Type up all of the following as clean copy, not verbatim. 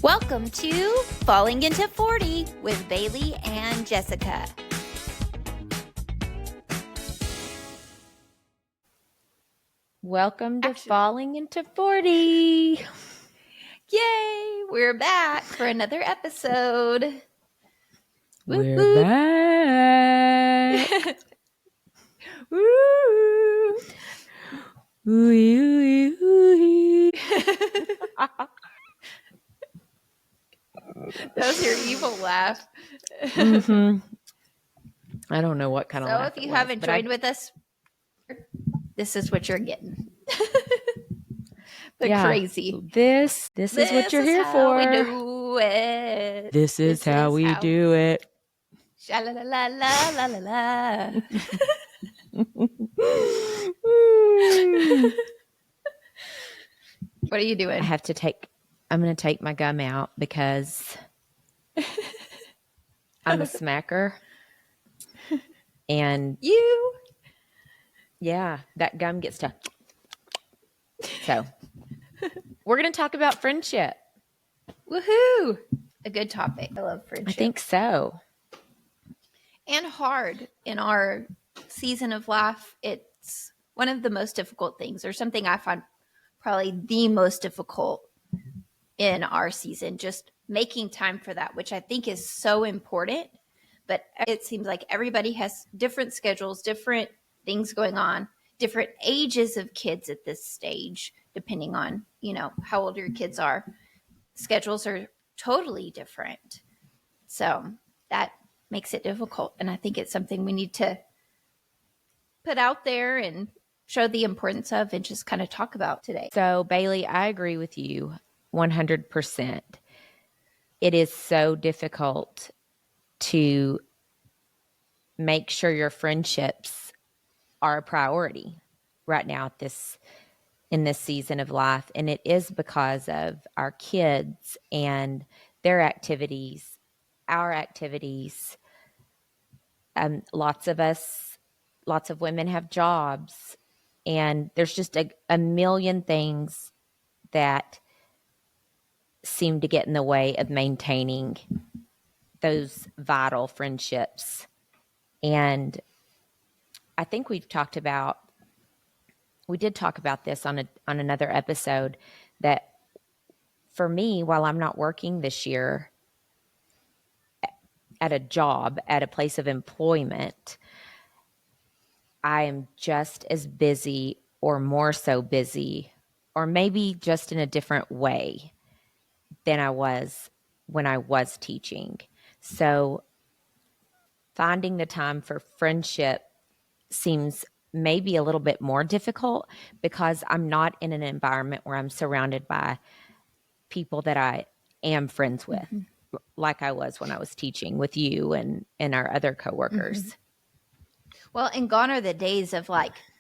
Welcome to Falling into 40 with Bailey and Jessica. Welcome to Falling into 40. Yay! We're back for another episode. We're back. Woo! Ooh. That was your evil laugh. Mm-hmm. I don't know what kind of laugh. So if you haven't joined with us, this is what you're getting. Crazy. This is what you're here for. We do it. This is how we do it. Sha la la la la la la la. What are you doing? I'm going to take my gum out because I'm a smacker. And yeah, that gum gets to. So we're going to talk about friendship. Woohoo! A good topic. I love friendship. I think so. And hard in our season of life. It's one of the most difficult things, or something I find probably the most difficult in our season, just making time for that, which I think is so important. But it seems like everybody has different schedules, different things going on, different ages of kids at this stage, depending on, how old your kids are. Schedules are totally different. So that makes it difficult. And I think it's something we need to put out there and show the importance of and just kind of talk about today. So, Bailey, I agree with you 100%. It is so difficult to make sure your friendships are a priority right now in this season of life. And it is because of our kids and their activities, our activities. Lots of women have jobs, and there's just a million things that seem to get in the way of maintaining those vital friendships. And I think we did talk about this on another episode, that for me, while I'm not working this year at a job, at a place of employment, I am just as busy or more so busy, or maybe just in a different way than I was when I was teaching. So finding the time for friendship seems maybe a little bit more difficult because I'm not in an environment where I'm surrounded by people that I am friends with, like I was when I was teaching with you and our other coworkers. Mm-hmm. Well, and gone are the days of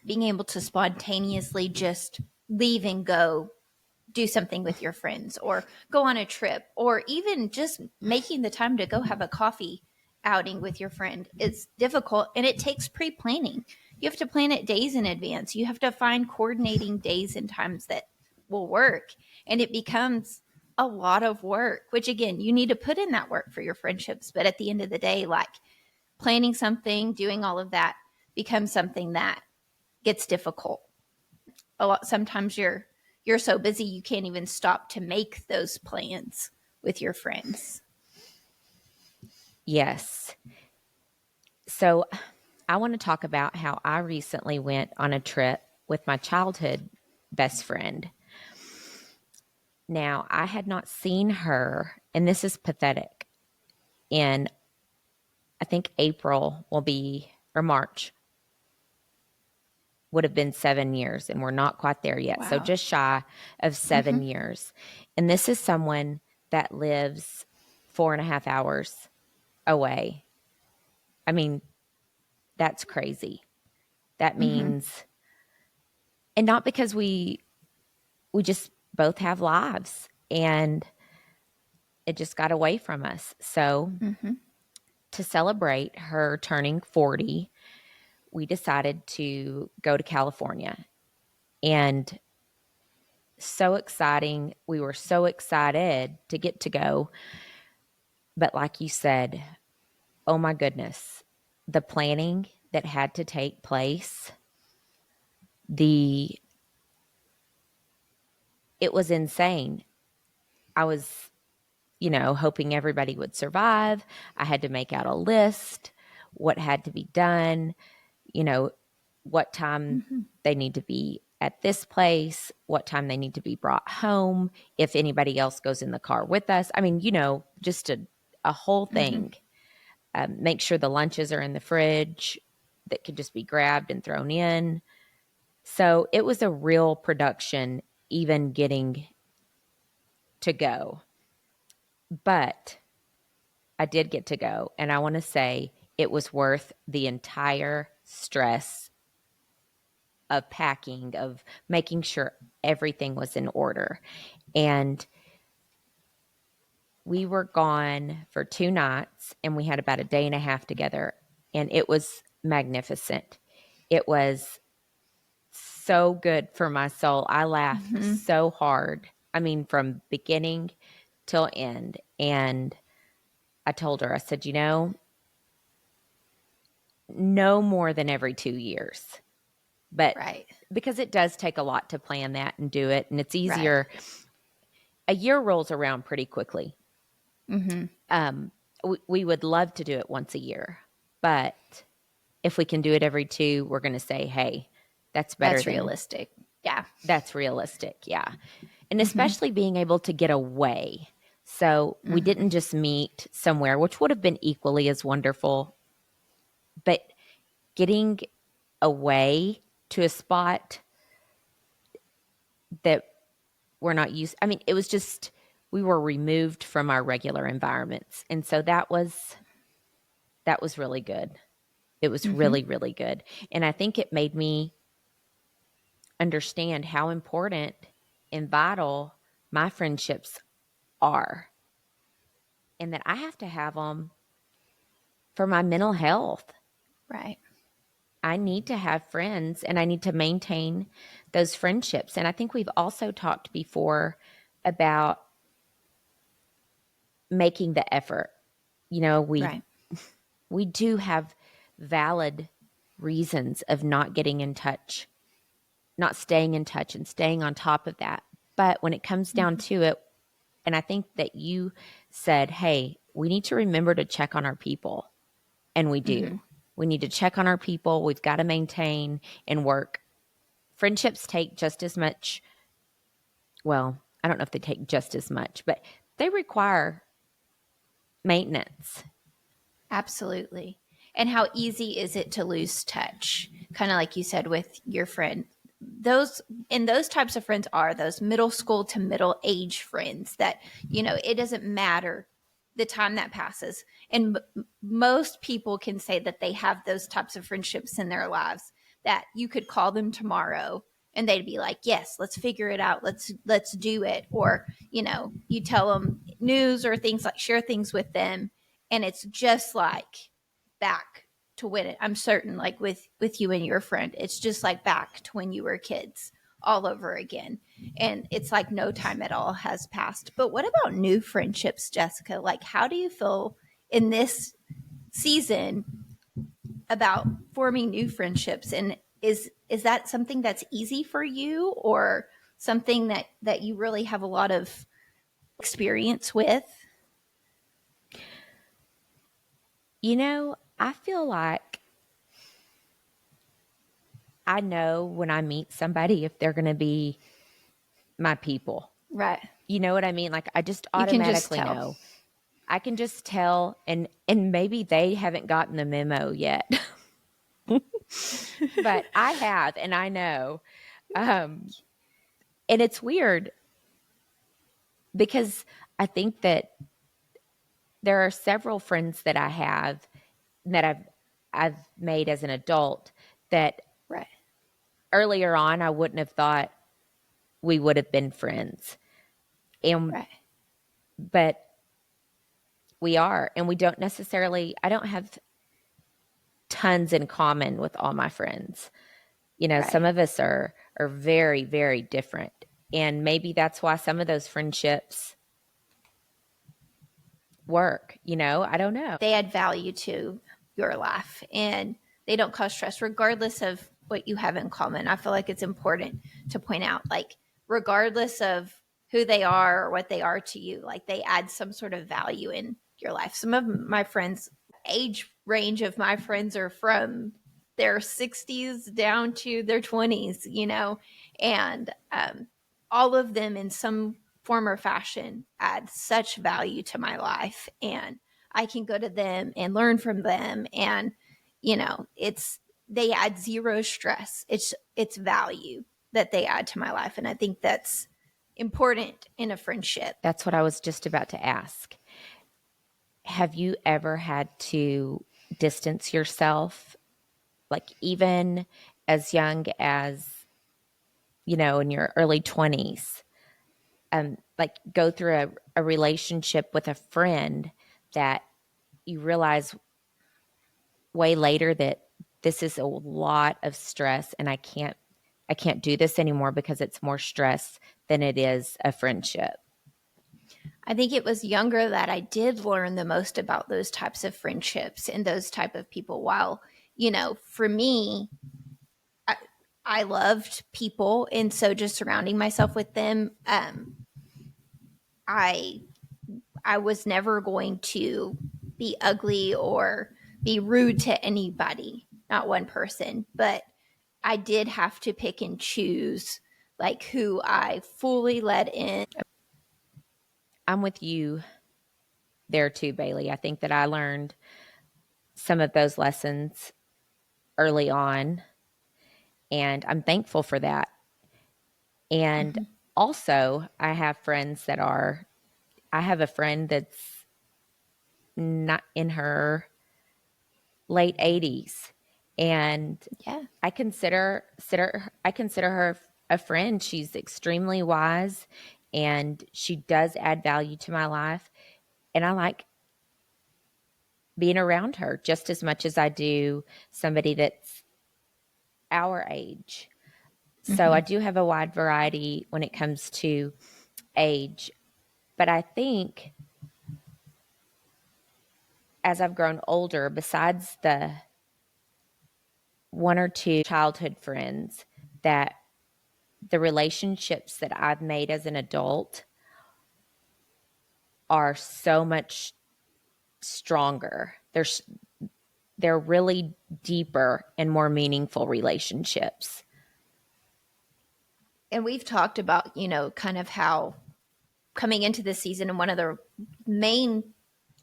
being able to spontaneously just leave and go do something with your friends, or go on a trip, or even just making the time to go have a coffee outing with your friend. It's difficult, and it takes pre-planning. You have to plan it days in advance. You have to find coordinating days and times that will work, and it becomes a lot of work, which again, you need to put in that work for your friendships. But at the end of the day, planning something, doing all of that becomes something that gets difficult. Sometimes you're so busy you can't even stop to make those plans with your friends. Yes. So I want to talk about how I recently went on a trip with my childhood best friend. Now, I had not seen her, and this is pathetic, in I think April or March would have been 7 years, and we're not quite there yet. Wow. So just shy of 7 years. And this is someone that lives 4.5 hours away. I mean, that's crazy. That means, and not because we just both have lives, and it just got away from us. So to celebrate her turning 40, we decided to go to California and so exciting. We were so excited to get to go. But like you said, oh my goodness, the planning that had to take place, the it was insane. I was, hoping everybody would survive. I had to make out a list, what had to be done, you know, what time Mhm. they need to be at this place, what time they need to be brought home, if anybody else goes in the car with us. I mean, just a whole Mhm. thing. Make sure the lunches are in the fridge that could just be grabbed and thrown in. So it was a real production, even getting to go. But I did get to go. And I want to say it was worth the entire stress of packing, of making sure everything was in order. And we were gone for 2 nights and we had about a day and a half together. And it was magnificent. It was so good for my soul. I laughed Mhm. so hard. I mean, from beginning till end. And I told her, I said, no more than every 2 years. But Right. because it does take a lot to plan that and do it, and it's Right. easier, a year rolls around pretty quickly. Mhm. We would love to do it once a year, but if we can do it every two, we're going to say, hey, that's better That's than realistic. Yeah. that's realistic. Yeah. And Mhm. especially being able to get away. So we Mhm. didn't just meet somewhere, which would have been equally as wonderful, but getting away to a spot that we're not used. I mean, it was just we were removed from our regular environments. And so that was really good. It was Mhm. really, really good. And I think it made me understand how important and vital my friendships are, and that I have to have them for my mental health. Right. I need to have friends and I need to maintain those friendships. And I think we've also talked before about making the effort. We Right. we do have valid reasons of not getting in touch, not staying in touch and staying on top of that. But when it comes down Mhm. to it, and I think that you said, hey, we need to remember to check on our people. And we Mhm. do. We need to check on our people. We've got to maintain and work. Friendships take just as much. Well, I don't know if they take just as much, but they require maintenance. Absolutely. And how easy is it to lose touch? Kind of like you said with your friend. Those types of friends are those middle school to middle age friends that, it doesn't matter the time that passes. And most people can say that they have those types of friendships in their lives that you could call them tomorrow and they'd be like, "Yes, let's figure it out. Let's do it." Or, you tell them news or things, like share things with them, and it's just like back to when I'm certain, like with you and your friend, it's just like back to when you were kids all over again, and it's like no time at all has passed. But what about new friendships, Jessica? Like, how do you feel in this season about forming new friendships, and is that something that's easy for you, or something that you really have a lot of experience with? I feel like I know when I meet somebody if they're going to be my people. Right. You know what I mean? Like I just You can just automatically tell. know. I can just tell, and maybe they haven't gotten the memo yet. But I have, and I know. Um, and it's weird because I think that there are several friends that I have that I've made as an adult that Right. earlier on I wouldn't have thought we would have been friends. And Right. but we are, and we don't necessarily I don't have tons in common with all my friends. Some Right. of us are very, very different. And maybe that's why some of those friendships work, I don't know. They add value to your life and they don't cause stress regardless of what you have in common. I feel like it's important to point out, like, regardless of who they are or what they are to you, like, they add some sort of value in your life. Some of my friends, age range of my friends are from their 60s down to their 20s, and all of them in some form or fashion add such value to my life, and I can go to them and learn from them, and they add zero stress. It's value that they add to my life, and I think that's important in a friendship. That's what I was just about to ask. Have you ever had to distance yourself, like even as young as, in your early 20s, like go through a relationship with a friend that you realize way later that this is a lot of stress and I can't do this anymore because it's more stress than it is a friendship? I think it was younger that I did learn the most about those types of friendships and those type of people. While, for me, I loved people. And so just surrounding myself with them, I was never going to be ugly or be rude to anybody, not one person. But I did have to pick and choose, like, who I fully let in. I'm with you there too, Bailey. I think that I learned some of those lessons early on, and I'm thankful for that. And also, I have a friend that's not in her late 80s, and Yeah. I consider her a friend. She's extremely wise and she does add value to my life, and I like being around her just as much as I do somebody that's our age. So I do have a wide variety when it comes to age, but I think as I've grown older, besides the one or two childhood friends, that the relationships that I've made as an adult are so much stronger. They're really deeper and more meaningful relationships. And we've talked about, kind of how coming into this season, and one of the main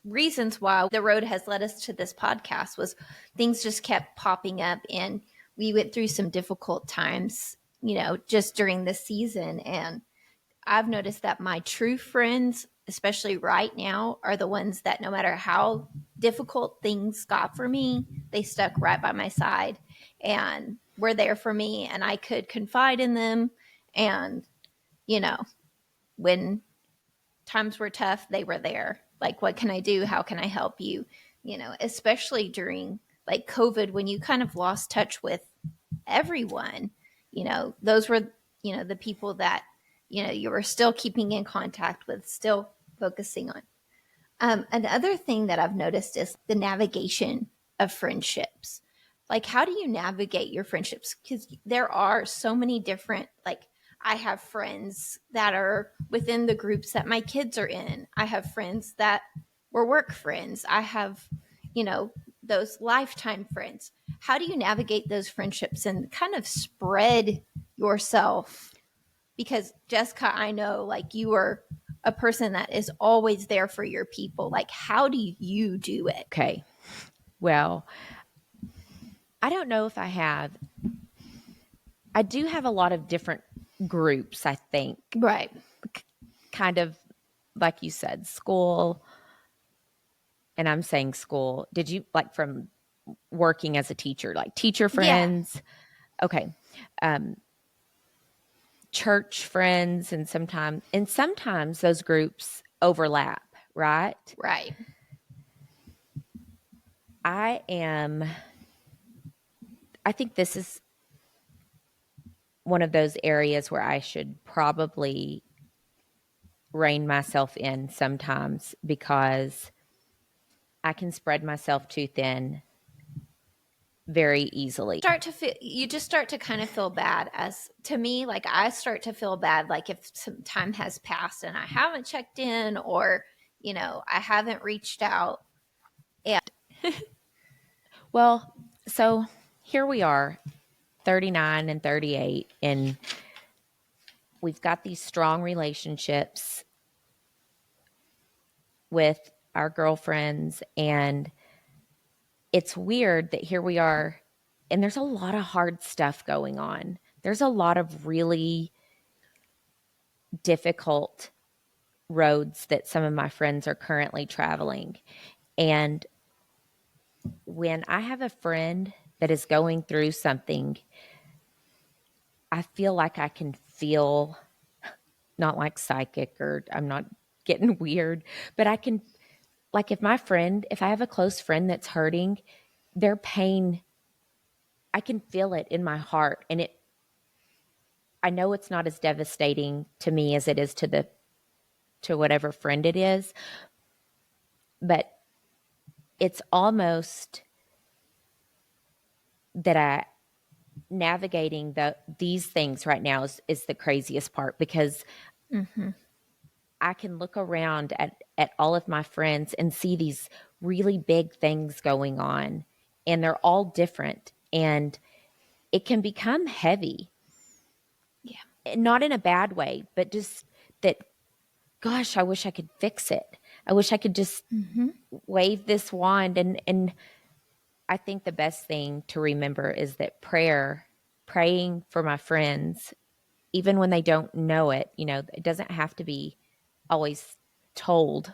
reasons why the road has led us to this podcast was things just kept popping up, and we went through some difficult times, just during this season. And I've noticed that my true friends, especially right now, are the ones that no matter how difficult things got for me, they stuck right by my side and were there for me, and I could confide in them. And, when times were tough, they were there. Like, what can I do? How can I help you? Especially during like COVID, when you kind of lost touch with everyone, those were, the people that, you were still keeping in contact with, still focusing on. Another thing that I've noticed is the navigation of friendships. Like, how do you navigate your friendships? Because there are so many different, like, I have friends that are within the groups that my kids are in. I have friends that were work friends. I have, those lifetime friends. How do you navigate those friendships and kind of spread yourself? Because Jessica, I know, like, you are a person that is always there for your people. Like, how do you do it? Okay. Well, I don't know if I do have a lot of different groups, I think. Right. Kind of like you said, school. And I'm saying school. Did you like from working as a teacher, like teacher friends? Yeah. Okay. Church friends, and sometimes those groups overlap, right? Right. I think this is one of those areas where I should probably rein myself in sometimes, because I can spread myself too thin very easily. You just start to kind of feel bad. As to me, like I start to feel bad like if some time has passed and I haven't checked in, or I haven't reached out. And Well, so here we are, 39 and 38, and we've got these strong relationships with our girlfriends, and it's weird that here we are, and there's a lot of hard stuff going on. There's a lot of really difficult roads that some of my friends are currently traveling. And when I have a friend that is going through something, I feel like I can feel, not like psychic, or I'm not getting weird, but I can, like if I have a close friend that's hurting, their pain, I can feel it in my heart. And I know it's not as devastating to me as it is to whatever friend it is, but it's almost that navigating these things right now is the craziest part, because I can look around at all of my friends and see these really big things going on, and they're all different, and it can become heavy. yeah, Not in a bad way, but just that, gosh, I wish I could fix it. I wish I could just wave this wand. And I think the best thing to remember is that praying for my friends, even when they don't know it, it doesn't have to be always told.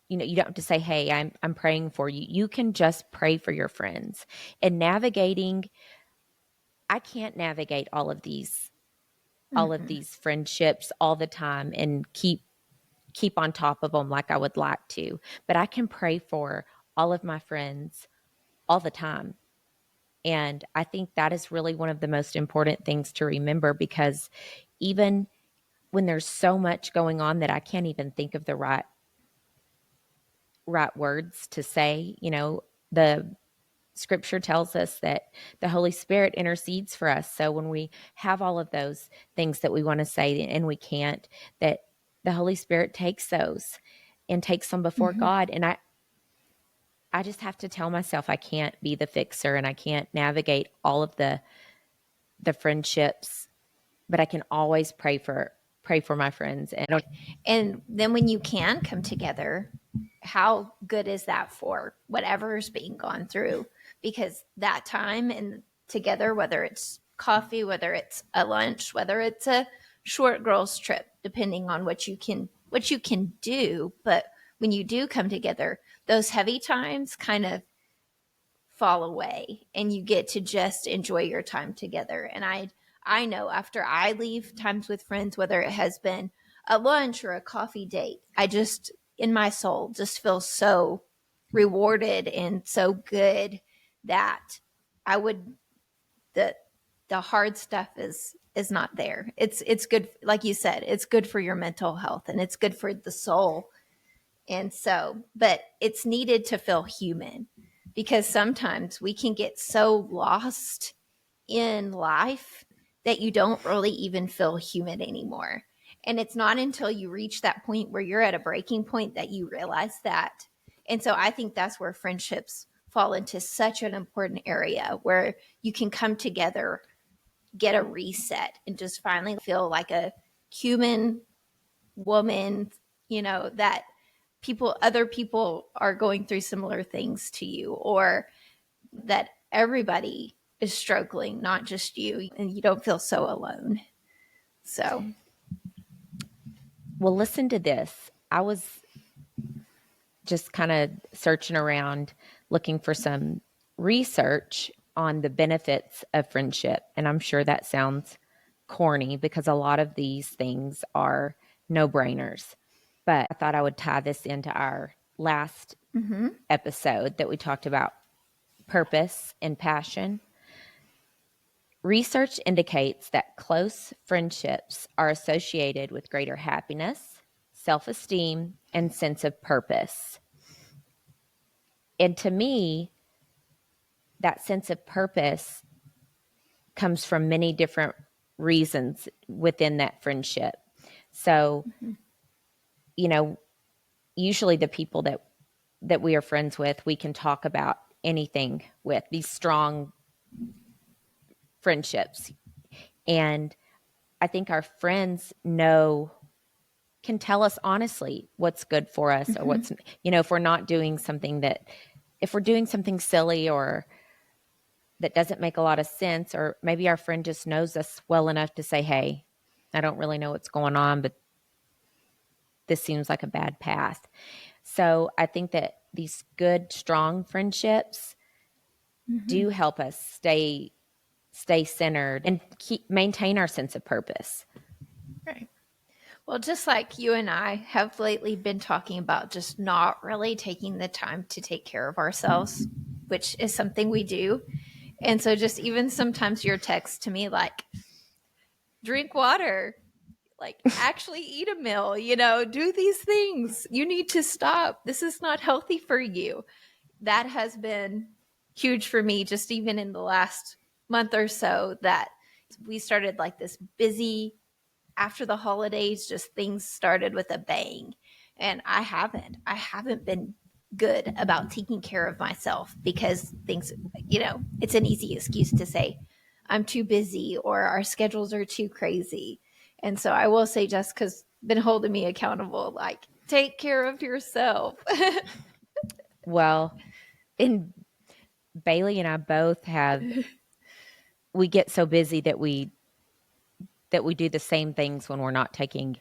You don't have to say, "Hey, I'm praying for you." You can just pray for your friends. And navigating, I can't navigate all of these friendships all the time and keep on top of them like I would like to, but I can pray for all of my friends all the time. And I think that is really one of the most important things to remember, because even when there's so much going on that I can't even think of the right words to say, the scripture tells us that the Holy Spirit intercedes for us. So when we have all of those things that we want to say and we can't, that the Holy Spirit takes those and takes them before God. And I just have to tell myself I can't be the fixer, and I can't navigate all of the friendships, but I can always pray for my friends. and then when you can come together, how good is that for whatever's being gone through? Because that time and together, whether it's coffee, whether it's a lunch, whether it's a short girls trip, depending on what you can do, but when you do come together, those heavy times kind of fall away and you get to just enjoy your time together. And I know after I leave times with friends, whether it has been a lunch or a coffee date, I just in my soul just feel so rewarded and so good that I would the the hard stuff is not there. It's good, like you said, it's good for your mental health and it's good for the soul. And so, but it's needed to feel human, because sometimes we can get so lost in life that you don't really even feel human anymore. And it's not until you reach that point where you're at a breaking point that you realize that. And so I think that's where friendships fall into such an important area, where you can come together, get a reset, and just finally feel like a human woman, that other people are going through similar things to you, or that everybody is struggling, not just you, and you don't feel so alone. So, Well, listen to this. I was just kind of searching around looking for some research on the benefits of friendship. And I'm sure that sounds corny, because a lot of these things are no brainers. But I thought I would tie this into our last episode that we talked about purpose and passion. Research indicates that close friendships are associated with greater happiness, self-esteem, and sense of purpose. And to me, that sense of purpose comes from many different reasons within that friendship. So, you know, usually the people that we are friends with, we can talk about anything with, these strong friendships. And I think our friends can tell us honestly what's good for us or what's, if we're not doing something if we're doing something silly or that doesn't make a lot of sense, or maybe our friend just knows us well enough to say, hey, I don't really know what's going on, but this seems like a bad path. So I think that these good, strong friendships do help us stay centered and maintain our sense of purpose. Right. Well, just like you and I have lately been talking about just not really taking the time to take care of ourselves, which is something we do. And so just even sometimes your text to me like, drink water, like actually eat a meal, do these things. You need to stop. This is not healthy for you. That has been huge for me just even in the last month or so, that we started like this busy after the holidays, just things started with a bang. And I haven't been good about taking care of myself because things, it's an easy excuse to say I'm too busy or our schedules are too crazy. And so I will say Jessica's been holding me accountable, like, take care of yourself. Well, and Bailey and I both we get so busy that we do the same things when we're not taking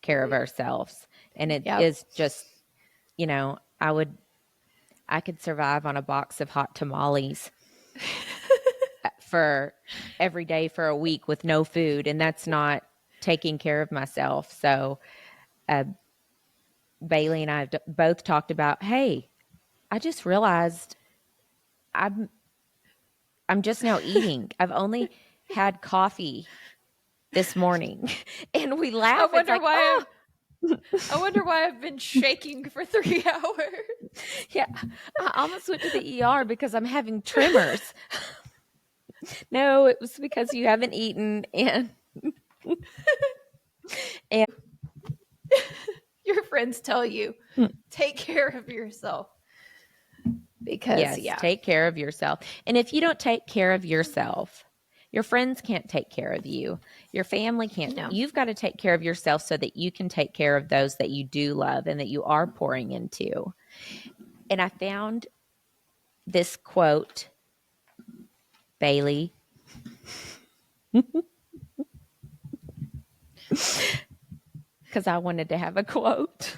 care of ourselves. And it is just, I could survive on a box of hot tamales for every day for a week with no food. And that's not taking care of myself. So, Bailey and I have both talked about, hey, I just realized I'm just now eating. I've only had coffee this morning. And we laugh. I wonder why I've been shaking for 3 hours. Yeah. I almost went to the ER because I'm having tremors. No, it was because you haven't eaten and your friends tell you, take care of yourself. Because take care of yourself. And if you don't take care of yourself, your friends can't take care of you. Your family can't. No. You've got to take care of yourself so that you can take care of those that you do love and that you are pouring into. And I found this quote, Bailey. Because I wanted to have a quote.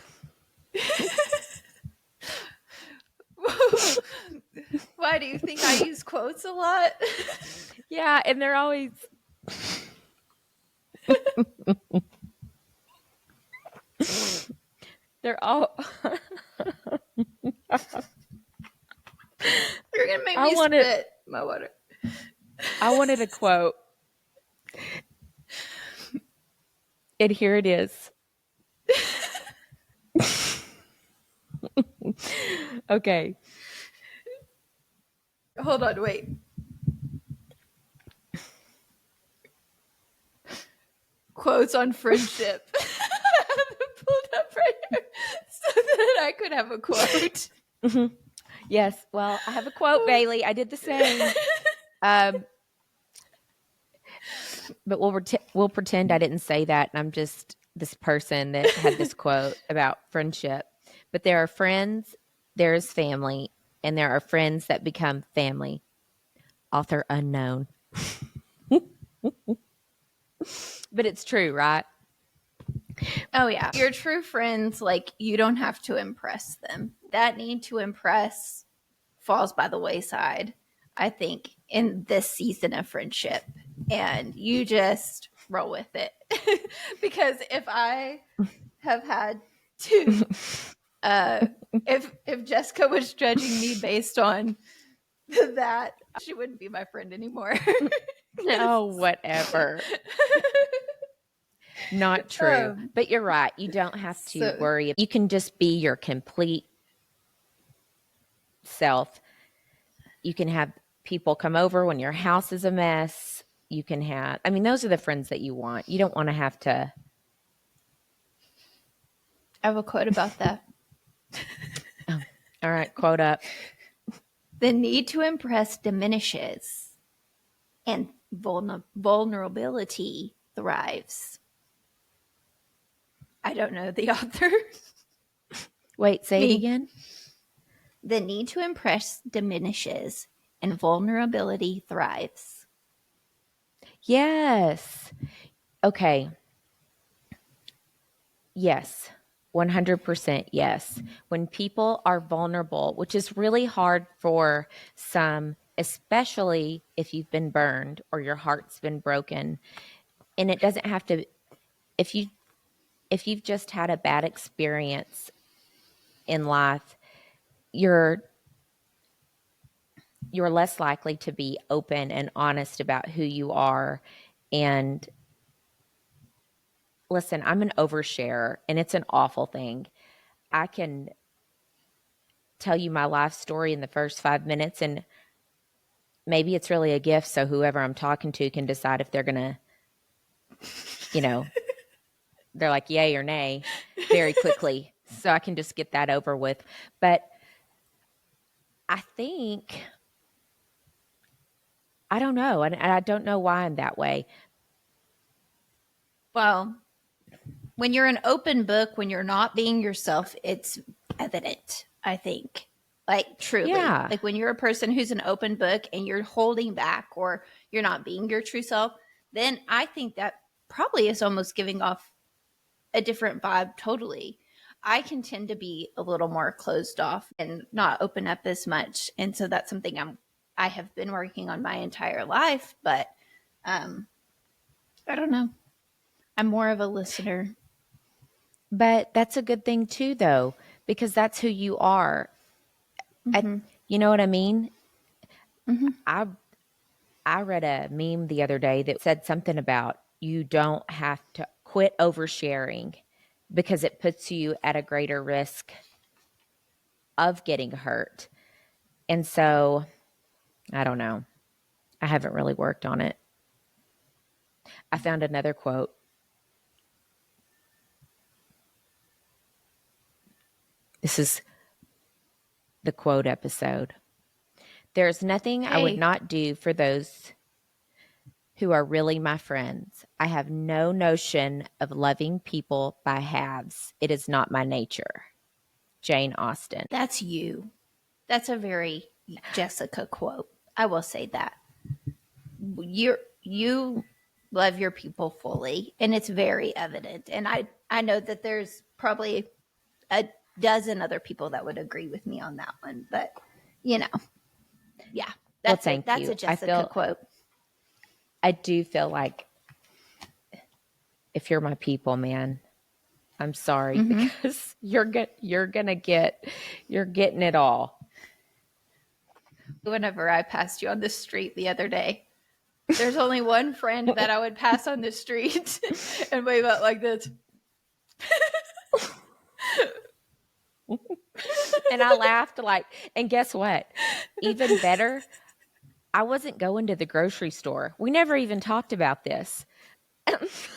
Why do you think I use quotes a lot? Yeah, and they're always... they're all... You're going to make me spit my water. I wanted a quote. And here it is. Okay. Hold on, wait. Quotes on friendship. I have it pulled up right here so that I could have a quote. Mm-hmm. Yes. Well, I have a quote, Bailey. I did the same. But we'll pretend I didn't say that, and I'm just this person that had this quote about friendship. But there are friends, there is family, and there are friends that become family. Author unknown. But it's true, right? Oh, yeah. Your true friends, like, you don't have to impress them. That need to impress falls by the wayside, I think, in this season of friendship. And you just roll with it. Because if I have had to, if Jessica was judging me based on that, she wouldn't be my friend anymore. No, whatever. Not true. But you're right. You don't have to worry. You can just be your complete self. You can have people come over when your house is a mess. You can have, I mean, those are the friends that you want. You don't want to have to. I have a quote about that. Oh, all right, quote up. The need to impress diminishes and vulnerability thrives. I don't know the author. Wait, say it again. The need to impress diminishes and vulnerability thrives. Yes. Okay. Yes. 100% yes. When people are vulnerable, which is really hard for some, especially if you've been burned or your heart's been broken. And it doesn't have to, if you've just had a bad experience in life, you're less likely to be open and honest about who you are. And listen, I'm an oversharer and it's an awful thing. I can tell you my life story in the first 5 minutes and maybe it's really a gift. So whoever I'm talking to can decide if they're going to, they're like yay or nay very quickly. So I can just get that over with. But I think, I don't know. And I don't know why I'm that way. Well, when you're an open book, when you're not being yourself, it's evident, I think. Like, truly. Yeah. Like, when you're a person who's an open book and you're holding back or you're not being your true self, then I think that probably is almost giving off a different vibe totally. I can tend to be a little more closed off and not open up as much. And so that's something I have been working on my entire life, but I don't know. I'm more of a listener. But that's a good thing too, though, because that's who you are. Mm-hmm. You know what I mean? Mm-hmm. I read a meme the other day that said something about you don't have to quit oversharing because it puts you at a greater risk of getting hurt. And so, I don't know. I haven't really worked on it. I found another quote. This is the quote episode. There's nothing I would not do for those who are really my friends. I have no notion of loving people by halves. It is not my nature. Jane Austen. That's you. That's a very Jessica quote. I will say that. You love your people fully, and it's very evident. And I know that there's probably a dozen other people that would agree with me on that one, but yeah, that's a Jessica quote. I do feel like if you're my people, man, I'm sorry because you're getting it all. Whenever I passed you on the street the other day, there's only one friend that I would pass on the street and wave out like this. And I laughed and guess what? Even better, I wasn't going to the grocery store. We never even talked about this. I was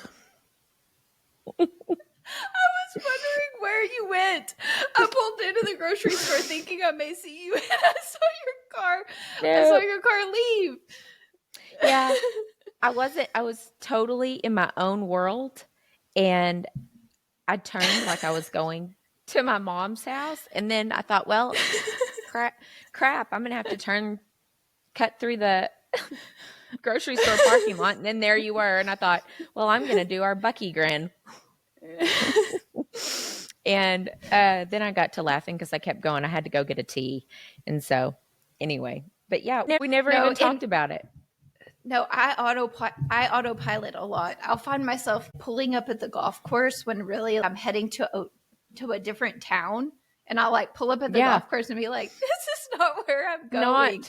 wondering where you went. I pulled into the grocery store thinking I may see you, and I saw your car. No. I saw your car leave. Yeah, I was totally in my own world, and I turned like I was going to my mom's house, and then I thought, well, crap, I'm gonna have to cut through the grocery store parking lot, and then there you were, and I thought, well, I'm gonna do our Bucky grin. And then I got to laughing because I kept going. I had to go get a tea, and so anyway, but yeah, we never even talked about it. No, I autopilot a lot. I'll find myself pulling up at the golf course when really I'm heading to a different town, and I'll pull up at the golf course and be like, "This is not where I'm going."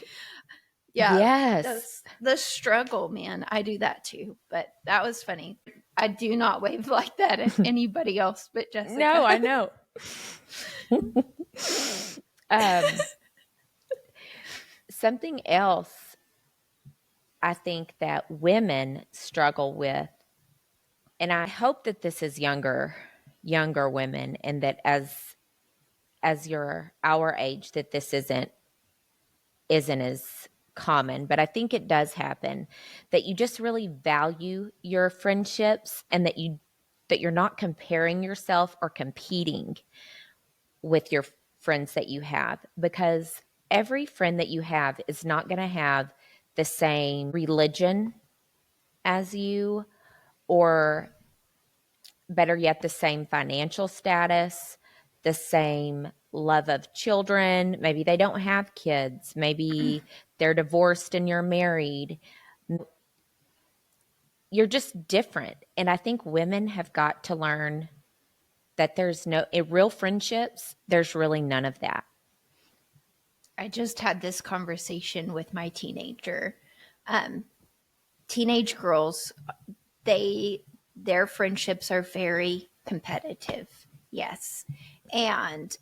Yeah, Yes. the struggle, man. I do that too, but that was funny. I do not wave like that at anybody else but Jessica. No, I know. um, Something else I think that women struggle with, and I hope that this is younger women, and that as you're our age, that this isn't as common, but I think it does happen, that you just really value your friendships, and that you're not comparing yourself or competing with your friends that you have, because every friend that you have is not going to have the same religion as you, or better yet, the same financial status, the same love of children. Maybe they don't have kids. Maybe they're divorced and you're married. You're just different. And I think women have got to learn that there's no, in real friendships, there's really none of that. I just had this conversation with my teenager. Teenage girls, their friendships are very competitive. Yes. And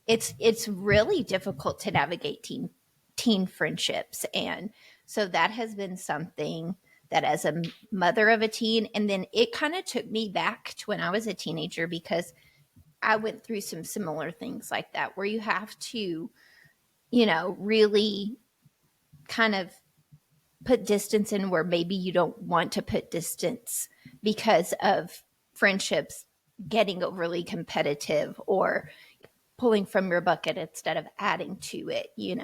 it's really difficult to navigate teen friendships. And so that has been something that, as a mother of a teen, and then it kind of took me back to when I was a teenager, because I went through some similar things like that, where you have to, really kind of put distance in where maybe you don't want to put distance because of friendships getting overly competitive, or pulling from your bucket instead of adding to it. And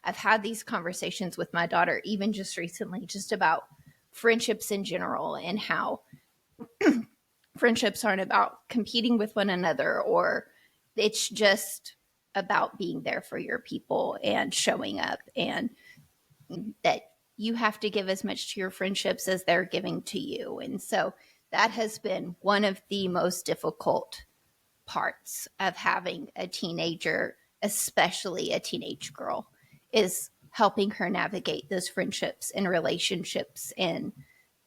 I've had these conversations with my daughter, even just recently, just about friendships in general, and how friendships aren't about competing with one another, or it's just about being there for your people and showing up, and that you have to give as much to your friendships as they're giving to you. And so that has been one of the most difficult parts of having a teenager, especially a teenage girl, is helping her navigate those friendships and relationships and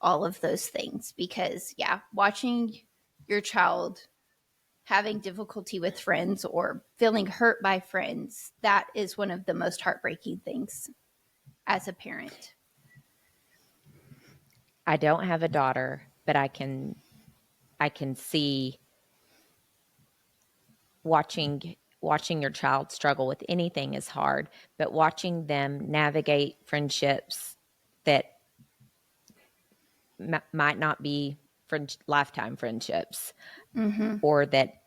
all of those things. Because, yeah, watching your child having difficulty with friends or feeling hurt by friends, that is one of the most heartbreaking things as a parent. I don't have a daughter, but I can see watching your child struggle with anything is hard, but watching them navigate friendships that might not be lifetime friendships, or that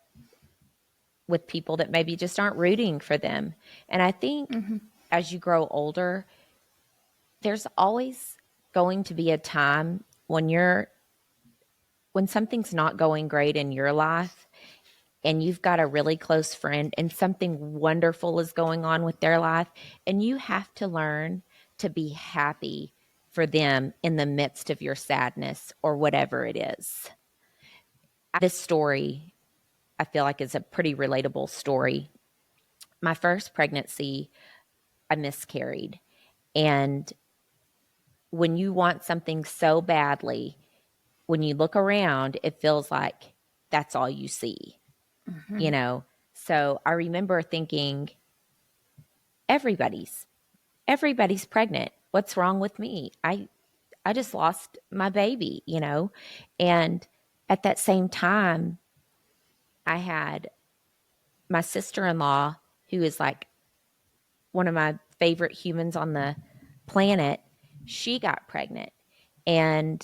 with people that maybe just aren't rooting for them. And I think as you grow older, there's always going to be a time when something's not going great in your life, and you've got a really close friend and something wonderful is going on with their life, and you have to learn to be happy for them in the midst of your sadness or whatever it is. This story, I feel like, is a pretty relatable story. My first pregnancy, I miscarried. And when you want something so badly, when you look around, it feels like that's all you see, you know? So I remember thinking, everybody's pregnant. What's wrong with me? I just lost my baby, you know? And at that same time, I had my sister-in-law, who is like one of my favorite humans on the planet. She got pregnant. And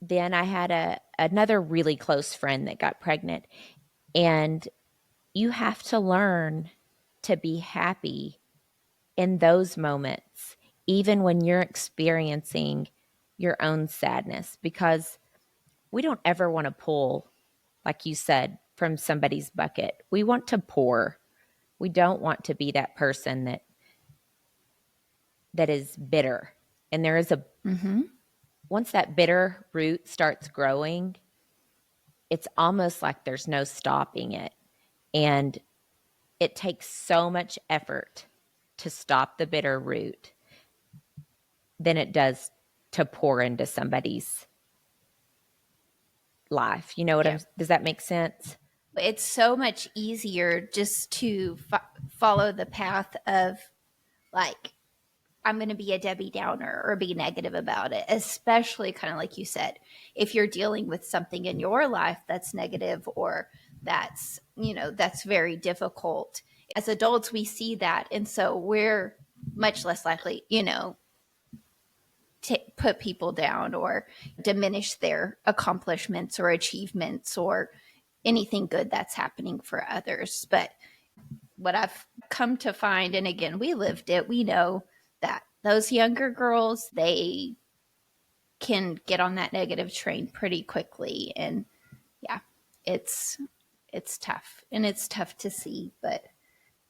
then I had another really close friend that got pregnant. And you have to learn to be happy in those moments, even when you're experiencing your own sadness, because we don't ever want to pull, like you said, from somebody's bucket. We want to pour. We don't want to be that person that is bitter. And there is once that bitter root starts growing, it's almost like there's no stopping it. And it takes so much effort to stop the bitter root than it does to pour into somebody's life. You know what Yeah. does that make sense? It's so much easier just to follow the path of like, I'm going to be a Debbie Downer or be negative about it, especially kind of like you said, if you're dealing with something in your life that's negative or that's, that's very difficult. As adults, we see that. And so we're much less likely, to put people down or diminish their accomplishments or achievements or anything good that's happening for others. But what I've come to find, and again, we lived it, we know that those younger girls, they can get on that negative train pretty quickly. And yeah, it's tough, and it's tough to see, but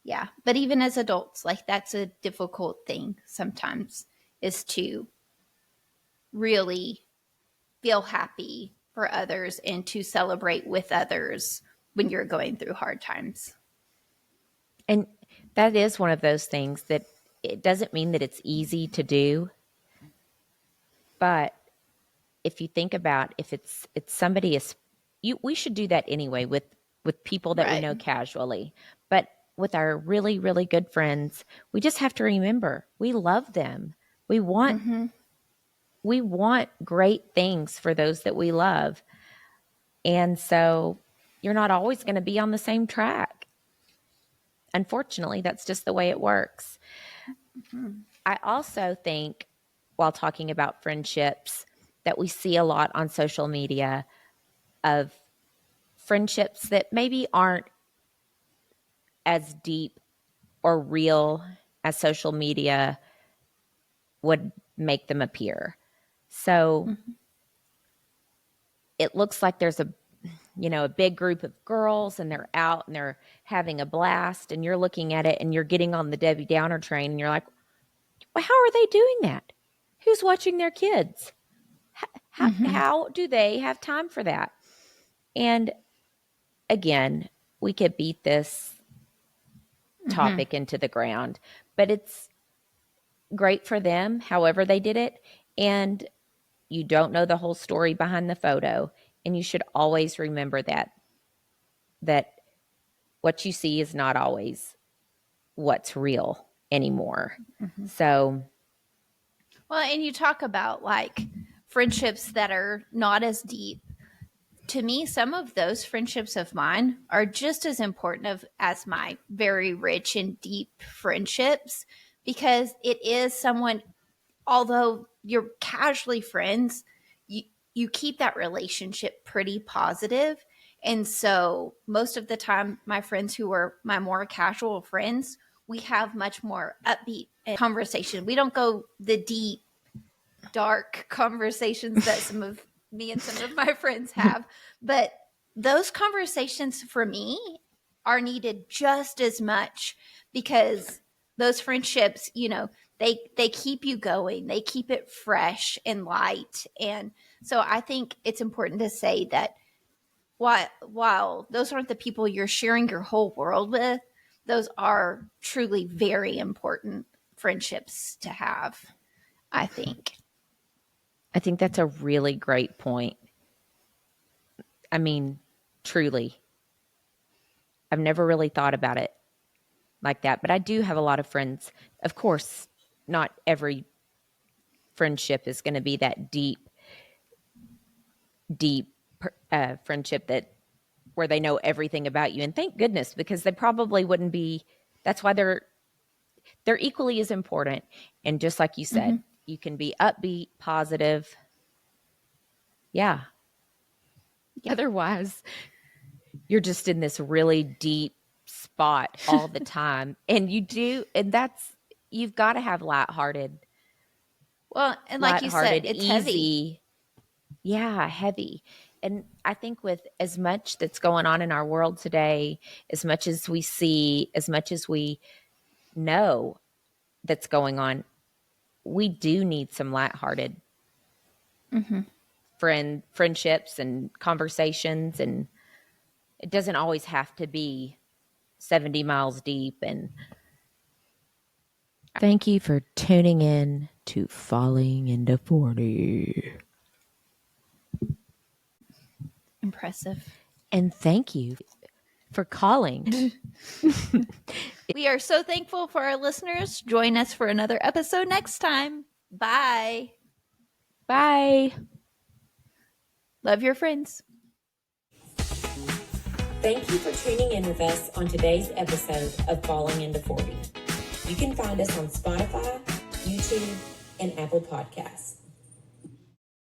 yeah. But even as adults, like that's a difficult thing sometimes, is to really feel happy for others and to celebrate with others when you're going through hard times. And that is one of those things that it doesn't mean that it's easy to do. But if you think about if it's somebody is we should do that anyway with people that we Right. know casually. But with our really, really good friends, we just have to remember we love them. We want we want great things for those that we love. And so you're not always going to be on the same track. Unfortunately, that's just the way it works. I also think, while talking about friendships, that we see a lot on social media of friendships that maybe aren't as deep or real as social media would make them appear. So it looks like there's a big group of girls and they're out and they're having a blast, and you're looking at it and you're getting on the Debbie Downer train and you're like, well, how are they doing that? Who's watching their kids? How do they have time for that? And again, we could beat this topic into the ground, but it's great for them, however they did it. And you don't know the whole story behind the photo. And you should always remember that what you see is not always what's real anymore. So, Well, and you talk about like friendships that are not as deep. To me, some of those friendships of mine are just as important as my very rich and deep friendships, because it is someone, although you're casually friends, you keep that relationship pretty positive. And so most of the time, my friends who are my more casual friends, we have much more upbeat conversation. We don't go the deep, dark conversations that some of me and some of my friends have. But those conversations for me are needed just as much, because those friendships, they keep you going. They keep it fresh and light. And so I think it's important to say that while those aren't the people you're sharing your whole world with, those are truly very important friendships to have, I think. I think that's a really great point. I mean, truly. I've never really thought about it like that, but I do have a lot of friends. Of course, not every friendship is going to be that deep friendship that where they know everything about you. And thank goodness, because they probably wouldn't be. That's why they're equally as important. And just like you said, you can be upbeat, positive. Yeah. Otherwise, you're just in this really deep spot all the time. And you've got to have lighthearted. Well, and like you said, it's easy. heavy. Yeah, heavy. And I think with as much that's going on in our world today, as much as we see, as much as we know that's going on, we do need some lighthearted friendships and conversations. And it doesn't always have to be 70 miles deep. And Thank you for tuning in to Falling into 40. Impressive. And thank you for calling. We are so thankful for our listeners. Join us for another episode next time. Bye. Bye. Love your friends. Thank you for tuning in with us on today's episode of Falling into 40. You can find us on Spotify, YouTube, and Apple Podcasts.